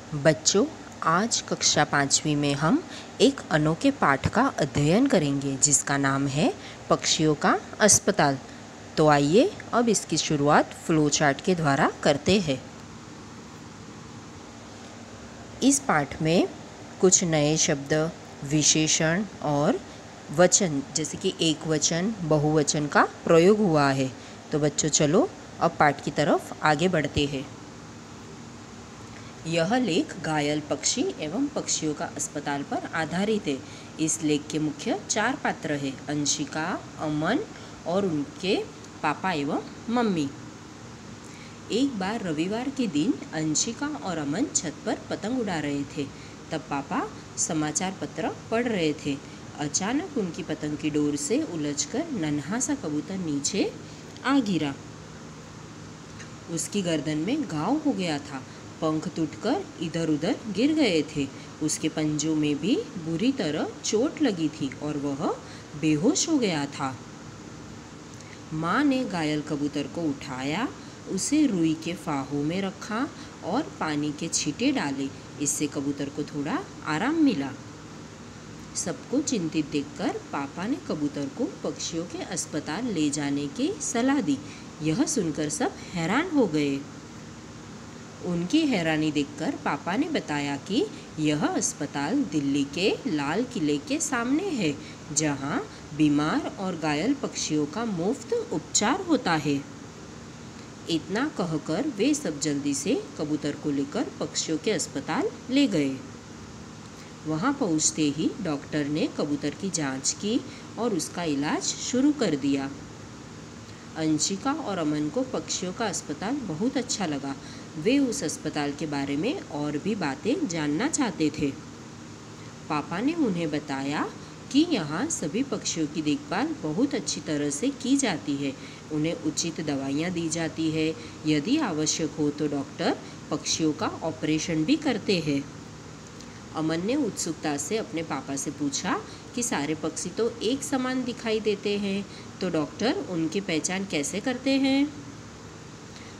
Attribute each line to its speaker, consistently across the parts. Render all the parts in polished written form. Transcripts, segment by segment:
Speaker 1: बच्चों, आज कक्षा 5वीं में हम एक अनोखे पाठ का अध्ययन करेंगे जिसका नाम है पक्षियों का अस्पताल। तो आइए अब इसकी शुरुआत फ्लो चार्ट के द्वारा करते हैं। इस पाठ में कुछ नए शब्द, विशेषण और वचन जैसे कि एक वचन, बहुवचन का प्रयोग हुआ है। तो बच्चों चलो अब पाठ की तरफ आगे बढ़ते हैं। यह लेख घायल पक्षी एवं पक्षियों का अस्पताल पर आधारित है। इस लेख के मुख्य 4 पात्र हैं, अंशिका, अमन और उनके पापा एवं मम्मी। एक बार रविवार के दिन अंशिका और अमन छत पर पतंग उड़ा रहे थे। तब पापा समाचार पत्र पढ़ रहे थे। अचानक उनकी पतंग की डोर से उलझकर नन्हा सा कबूतर नीचे आ गिरा। उसकी गर्दन में घाव हो गया था, पंख टूटकर इधर उधर गिर गए थे। उसके पंजों में भी बुरी तरह चोट लगी थी और वह बेहोश हो गया था। माँ ने घायल कबूतर को उठाया, उसे रुई के फाहों में रखा और पानी के छींटे डाले। इससे कबूतर को थोड़ा आराम मिला। सबको चिंतित देखकर पापा ने कबूतर को पक्षियों के अस्पताल ले जाने की सलाह दी। यह सुनकर सब हैरान हो गए। उनकी हैरानी देखकर पापा ने बताया कि यह अस्पताल दिल्ली के लाल किले के सामने है, जहां बीमार और घायल पक्षियों का मुफ्त उपचार होता है। इतना कहकर वे सब जल्दी से कबूतर को लेकर पक्षियों के अस्पताल ले गए। वहां पहुंचते ही डॉक्टर ने कबूतर की जांच की और उसका इलाज शुरू कर दिया। अंशिका और अमन को पक्षियों का अस्पताल बहुत अच्छा लगा। वे उस अस्पताल के बारे में और भी बातें जानना चाहते थे। पापा ने उन्हें बताया कि यहाँ सभी पक्षियों की देखभाल बहुत अच्छी तरह से की जाती है। उन्हें उचित दवाइयाँ दी जाती है। यदि आवश्यक हो तो डॉक्टर पक्षियों का ऑपरेशन भी करते हैं। अमन ने उत्सुकता से अपने पापा से पूछा कि सारे पक्षी तो एक समान दिखाई देते हैं, तो डॉक्टर उनकी पहचान कैसे करते हैं?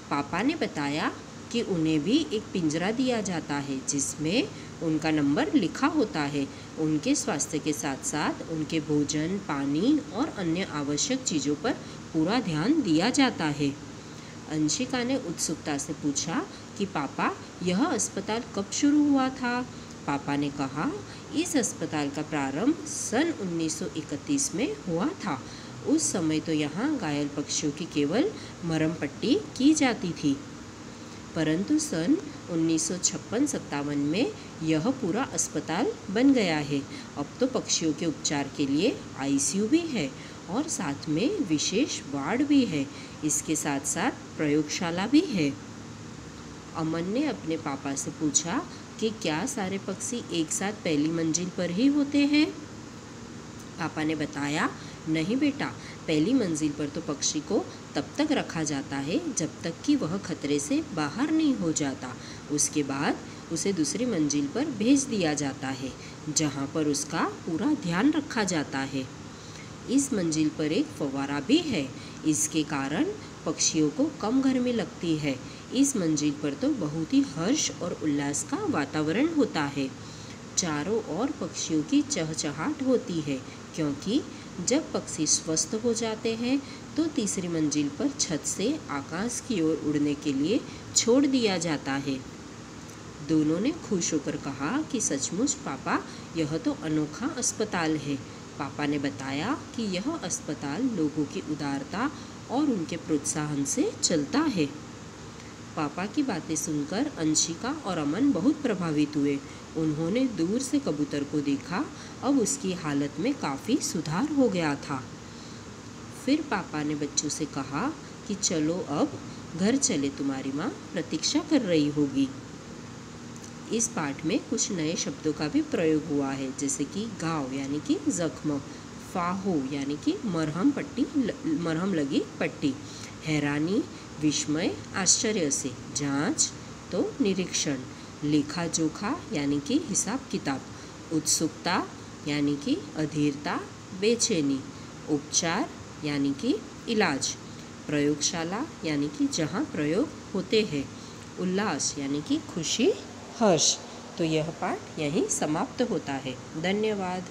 Speaker 1: पापा ने बताया कि उन्हें भी एक पिंजरा दिया जाता है जिसमें उनका नंबर लिखा होता है। उनके स्वास्थ्य के साथ साथ उनके भोजन, पानी और अन्य आवश्यक चीज़ों पर पूरा ध्यान दिया जाता है। अंशिका ने उत्सुकता से पूछा कि पापा, यह अस्पताल कब शुरू हुआ था? पापा ने कहा, इस अस्पताल का प्रारंभ सन 1931 में हुआ था। उस समय तो यहाँ घायल पक्षियों की केवल मरहम पट्टी की जाती थी, परंतु सन 1956-57 में यह पूरा अस्पताल बन गया है। अब तो पक्षियों के उपचार के लिए आईसीयू भी है और साथ में विशेष वार्ड भी है। इसके साथ साथ प्रयोगशाला भी है। अमन ने अपने पापा से पूछा कि क्या सारे पक्षी एक साथ पहली मंजिल पर ही होते हैं? पापा ने बताया, नहीं बेटा, पहली मंजिल पर तो पक्षी को तब तक रखा जाता है जब तक कि वह खतरे से बाहर नहीं हो जाता। उसके बाद उसे दूसरी मंजिल पर भेज दिया जाता है, जहां पर उसका पूरा ध्यान रखा जाता है। इस मंजिल पर एक फव्वारा भी है। इसके कारण पक्षियों को कम गर्मी लगती है। इस मंजिल पर तो बहुत ही हर्ष और उल्लास का वातावरण होता है। चारों ओर पक्षियों की चहचहाट होती है, क्योंकि जब पक्षी स्वस्थ हो जाते हैं तो तीसरी मंजिल पर छत से आकाश की ओर उड़ने के लिए छोड़ दिया जाता है। दोनों ने खुश होकर कहा कि सचमुच पापा, यह तो अनोखा अस्पताल है। पापा ने बताया कि यह अस्पताल लोगों की उदारता और उनके प्रोत्साहन से चलता है। पापा की बातें सुनकर अंशिका और अमन बहुत प्रभावित हुए। उन्होंने दूर से कबूतर को देखा। अब उसकी हालत में काफ़ी सुधार हो गया था। फिर पापा ने बच्चों से कहा कि चलो अब घर चले, तुम्हारी माँ प्रतीक्षा कर रही होगी। इस पाठ में कुछ नए शब्दों का भी प्रयोग हुआ है, जैसे कि घाव यानी कि जख्म, फाहो यानी कि मरहम लगी पट्टी, हैरानी, विस्मय, आश्चर्य से, जांच तो निरीक्षण, लेखा जोखा यानी कि हिसाब किताब, उत्सुकता यानी कि अधीरता, बेचैनी, उपचार यानी कि इलाज, प्रयोगशाला यानी कि जहाँ प्रयोग होते हैं, उल्लास यानी कि खुशी, हर्ष। तो यह पाठ यहीं समाप्त होता है। धन्यवाद।